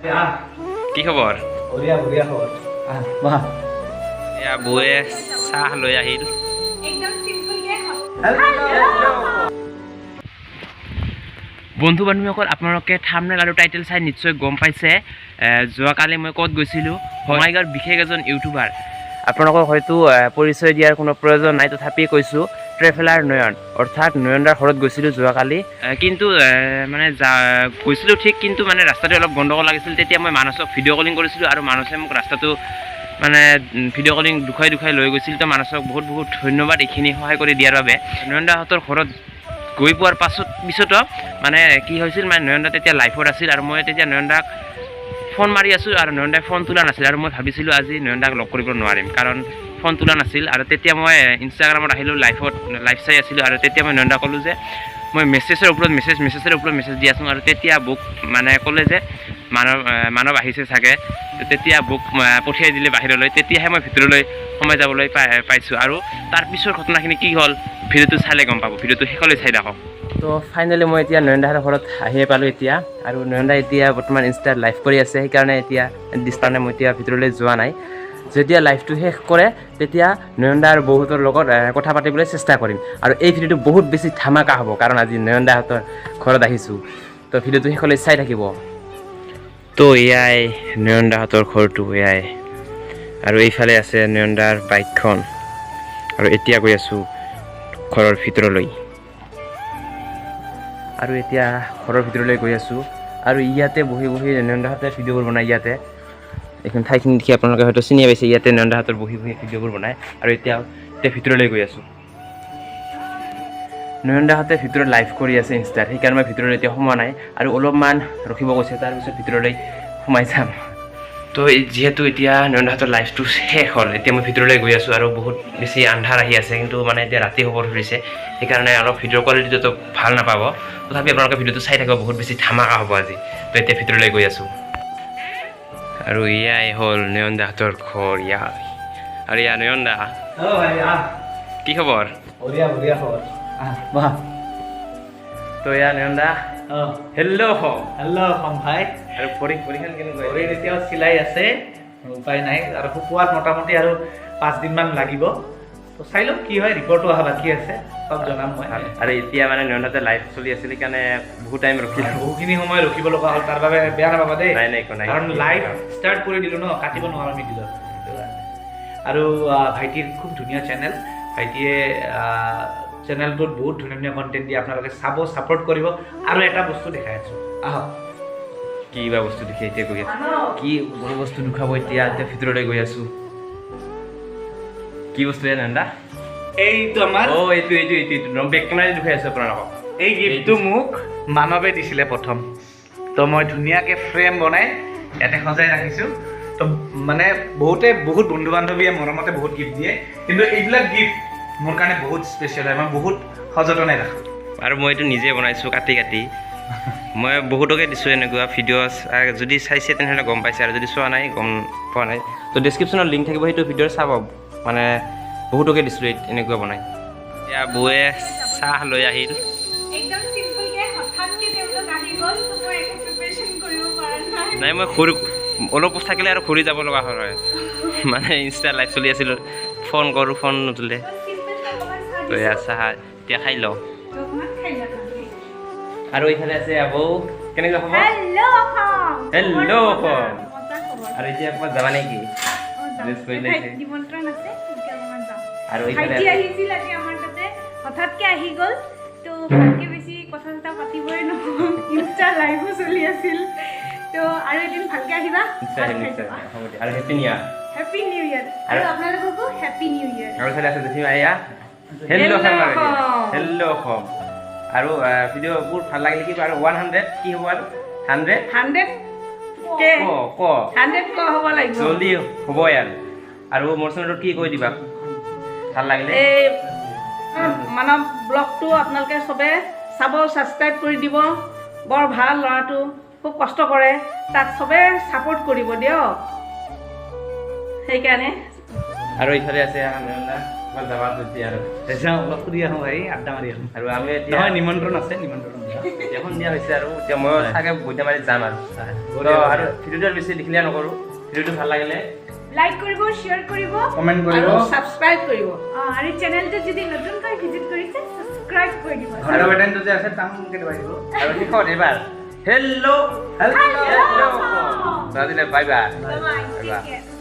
কি খবৰ? বঢ়িয়া বঢ়িয়া খবৰ। বাহ এয়া বৌয়ে চাহ লৈ আহিল। বন্ধু বান্ধৱীসকল, আপোনালোকে থাম্বনেইল আৰু টাইটেল চাই নিশ্চয় গম পাইছে যোৱাকালি মই ক'ত গৈছিলোঁ। বঙাইগাঁৱৰ বিশেষ এজন ইউটিউবাৰ, আপোনালোকক হয়তো পৰিচয় দিয়াৰ কোনো প্ৰয়োজন নাই, তথাপি কৈছোঁ ট্ৰেভেলাৰ নয়ন, অৰ্থাৎ নয়নদাৰ ঘৰত গৈছিলোঁ যোৱাকালি। কিন্তু মানে গৈছিলোঁ ঠিক, কিন্তু মানে ৰাস্তাটো অলপ গণ্ডগোল লাগিছিল। তেতিয়া মই মানসক ভিডিঅ' কলিং কৰিছিলোঁ আৰু মানসে মোক ৰাস্তাটো মানে ভিডিঅ' কলিং দুখাই লৈ গৈছিল। তো মানসক বহুত বহুত ধন্যবাদ এইখিনি সহায় কৰি দিয়াৰ বাবে। নয়নদাহঁতৰ ঘৰত গৈ পোৱাৰ পিছতো মানে কি হৈছিল, মানে নয়নদা তেতিয়া লাইফত আছিল আৰু মই তেতিয়া নয়নদাক ফোন মাৰি আছোঁ আৰু নয়নদাই ফোন তোলা নাছিল। আৰু মই ভাবিছিলোঁ আজি নয়নদাক লগ কৰিব নোৱাৰিম, কাৰণ ফোন তোলা নাছিল। আৰু তেতিয়া মই ইনষ্টাগ্ৰামত আহিলোঁ, লাইভ চাই আছিলোঁ। আৰু তেতিয়া মই নয়নদাক ক'লোঁ যে মই মেছেজৰ ওপৰত মেছেজ দি আছোঁ। আৰু তেতিয়া বুক মানে ক'লে যে মানৱ আহিছে চাগে, তেতিয়া বুক পঠিয়াই দিলে বাহিৰলৈ। তেতিয়াহে মই ভিতৰলৈ সোমাই যাবলৈ পাইছোঁ। আৰু তাৰপিছৰ ঘটনাখিনি কি হ'ল ভিডিঅ'টো চালে গম পাব, ভিডিঅ'টো শেষলৈ চাই থাকক। তো ফাইনেলি মই এতিয়া নয়নদাহঁতৰ ঘৰত আহিয়ে পালোঁ এতিয়া। আৰু নয়নদা এতিয়া বৰ্তমান ইনষ্টাত লাইভ কৰি আছে, সেইকাৰণে এতিয়া ডিষ্টাৰ্ব নাই, মই এতিয়া ভিতৰলৈ যোৱা নাই। যেতিয়া লাইভটো শেষ কৰে তেতিয়া নয়নদাৰ বৌহঁতৰ লগত কথা পাতিবলৈ চেষ্টা কৰিম। আৰু এই ভিডিঅ'টো বহুত বেছি ধামাকা হ'ব, কাৰণ আজি নয়নদাহঁতৰ ঘৰত আহিছোঁ। তো ভিডিঅ'টো শেষলৈ চাই থাকিব। তো এয়াই নয়নদাহঁতৰ ঘৰটো, এয়াই। আৰু এইফালে আছে নয়নদাৰ বাইকখন। আৰু এতিয়া গৈ আছোঁ ঘৰৰ ভিতৰলৈ। আৰু এতিয়া ঘৰৰ ভিতৰলৈ গৈ আছোঁ। আৰু ইয়াতে বহি নয়নদাহঁতে ভিডিঅ'বোৰ বনায়। ইয়াতে এইখন ঠাইখিনি দেখি আপোনালোকে হয়তো চিনি পাইছে। ইয়াতে নয়নদাহঁতৰ বহি ভিডিঅ'বোৰ বনায়। আৰু এতিয়া ভিতৰলৈ গৈ আছোঁ। নয়নদাহঁতে ভিতৰত লাইভ কৰি আছে ইনষ্টাত, সেইকাৰণে মই ভিতৰলৈ এতিয়া সোমোৱা নাই। আৰু অলপমান ৰখিব কৈছে, তাৰপিছত ভিতৰলৈ সোমাই যাম। তো যিহেতু এতিয়া নয়নদাহঁতৰ লাইভটো শেষ হ'ল, এতিয়া মই ভিতৰলৈ গৈ আছোঁ। আৰু বহুত বেছি আন্ধাৰ আহি আছে, কিন্তু মানে এতিয়া ৰাতি হ'ব ধৰিছে, সেইকাৰণে অলপ ভিডিঅ'ৰ কোৱালিটিটো ভাল নাপাব। তথাপি আপোনালোকে ভিডিঅ'টো চাই থাকিব, বহুত বেছি ধামাকা হ'ব আজি। তো এতিয়া ভিতৰলৈ গৈ আছোঁ। আৰু এয়াই হ'ল নয়নদাহঁতৰ ঘৰ। আৰু এয়া নয়নদা, কি খবৰ? বঢ়িয়া বঢ়িয়া খবৰ। বাহ তো এয়া নয়নদা, হেল্ল' ভাই। আৰু পৰীক্ষণ কেনেকুৱা? ভৰিত এতিয়াও চিলাই আছে, উপায় নাই। আৰু শুকুৱাত মোটামুটি আৰু 5 দিনমান লাগিব। তো চাই লওঁ কি হয়, ৰিপৰ্টটো অহা বাকী আছে, চব জনাম মই। আৰু এতিয়া মানে নয়নদাহঁতে লাইভ চলি আছিল, সেইকাৰণে বহুত টাইম ৰখিলোঁ, বহুখিনি সময় ৰখিব লগা হ'ল। তাৰ বাবে বেয়া নাপাবা দেই। নাই একো নাই, কাৰণ লাইভ ষ্টাৰ্ট কৰি দিলোঁ ন, কাটিব নোৱাৰোঁ মিডিলত। আৰু ভাইটিৰ খুব ধুনীয়া চেনেল, ভাইটিয়ে চেনেলটোত বহুত ধুনীয়া ধুনীয়া কণ্টেণ্ট দিয়ে, আপোনালোকে চাব, ছাপোৰ্ট কৰিব। আৰু এটা বস্তু দেখাই আছোঁ, আহক। কি বা বস্তু দেখি এতিয়া গৈ আছোঁ, কি বস্তু দুখাব এতিয়া ভিতৰলৈ গৈ আছোঁ। কি বস্তু নয়নদা? এইটো আমাৰ এইটো বেক কেমেৰা দেখুৱাই আছোঁ আপোনালোকক। এই গিফ্টটো মোক মানৱে দিছিলে প্ৰথম। তো মই ধুনীয়াকৈ ফ্ৰেম বনাই ইয়াতে সজাই ৰাখিছোঁ। তো মানে বহুত বন্ধু বান্ধৱীয়ে মৰমতে বহুত গিফ্ট দিয়ে, কিন্তু এইবিলাক গিফ্ট মোৰ কাৰণে বহুত স্পেচিয়েল হয়, মই বহুত সযতনে ৰাখোঁ। আৰু মই এইটো নিজে বনাইছোঁ কাটি। মই বহুতকে দিছোঁ এনেকুৱা ভিডিঅ', যদি চাইছে তেনেহ'লে গম পাইছে, আৰু যদি চোৱা নাই গম পোৱা নাই। তো ডেছক্ৰিপশ্যনত লিংক থাকিব, সেইটো ভিডিঅ' চাব। মানে বহুতকে দিছিলোঁ এনেকুৱা বনাই। এতিয়া বৌয়ে চাহ লৈ আহিল। নাই মই অলপ থাকিলে আৰু ঘূৰি যাব লগা হয়। মানে ইনষ্টা লাইভ চলি আছিলোঁ, ফোন কৰোঁ, ফোন নুতুলে। তো এয়া চাহ এতিয়া খাই লওঁ। আৰু এইফালে আছে বৌ, কেনেকুৱা খবৰ? হেল্ল' আৰু এতিয়া ক'ৰবাত যাবা নেকি? ড্ৰেছ কৰি লৈছে। আৰু ভাইটি আহিছিল আজি আমাৰ তাতে, হঠাৎকে আহি গ'ল। তো ভালকে বেছি কথা চথা পাতিবই নহ'ল, ইনষ্টা লাইভো চলি আছিল। তো আৰু এদিন ভালকে আহিবা। আৰু হেপী নিউ ইয়াৰ। হেপী নিউ ইয়াৰ। আৰু আপোনালোককো হেপী নিউ ইয়াৰ। আৰু চাই আছে জেঠিমা, এয়া হেল্ল' অসম। আৰু ভিডিঅ'বোৰ ভাল লাগিলে কি আৰু 100 কি হ'ব? আৰু 100 হ'ব লাগিব, জলদি হ'ব ইয়াৰ। আৰু মোৰ চেনেলটো কি কৈ দিবা ভাল লাগিলে? এই মানৱ ব্লগটো আপোনালোকে চবে চাব, ছাবস্ক্ৰাইব কৰি দিব। বৰ ভাল ল'ৰাটো, খুব কষ্ট কৰে, তাক চবে ছাপোৰ্ট কৰিব দিয়ক, সেইকাৰণে। আৰু ইফালে আছে নয়নদা, যাবা যদি আৰু যাওঁ অলপ ফুৰি আহোঁ ভাই আড্ডা মাৰি আহোঁ আৰু আমি এতিয়া নহয় নিমন্ত্ৰণ আছে নিমন্ত্ৰণ এখন দিয়া হৈছে আৰু এতিয়া মই চাগে বইতা মাৰি যাম আৰু আৰু ভিডিঅ'টো বেছি লিখিলে নকৰোঁ ভিডিঅ'টো ভাল লাগিলে লাইক কৰিব শ্বেয়াৰ কৰিব কমেণ্ট কৰিব ছাবস্ক্ৰাইব কৰিব আৰু চেনেলটো যদি নতুনকৈ ভিজিট কৰিছে ছাবস্ক্ৰাইব কৰি দিব ঘৰৰ বেটেনটো যে আছে টাঙকে দবাই দিব আৰু শেষত এইবাৰ hello' hello' hello' bye bye Bye-bye. Take care.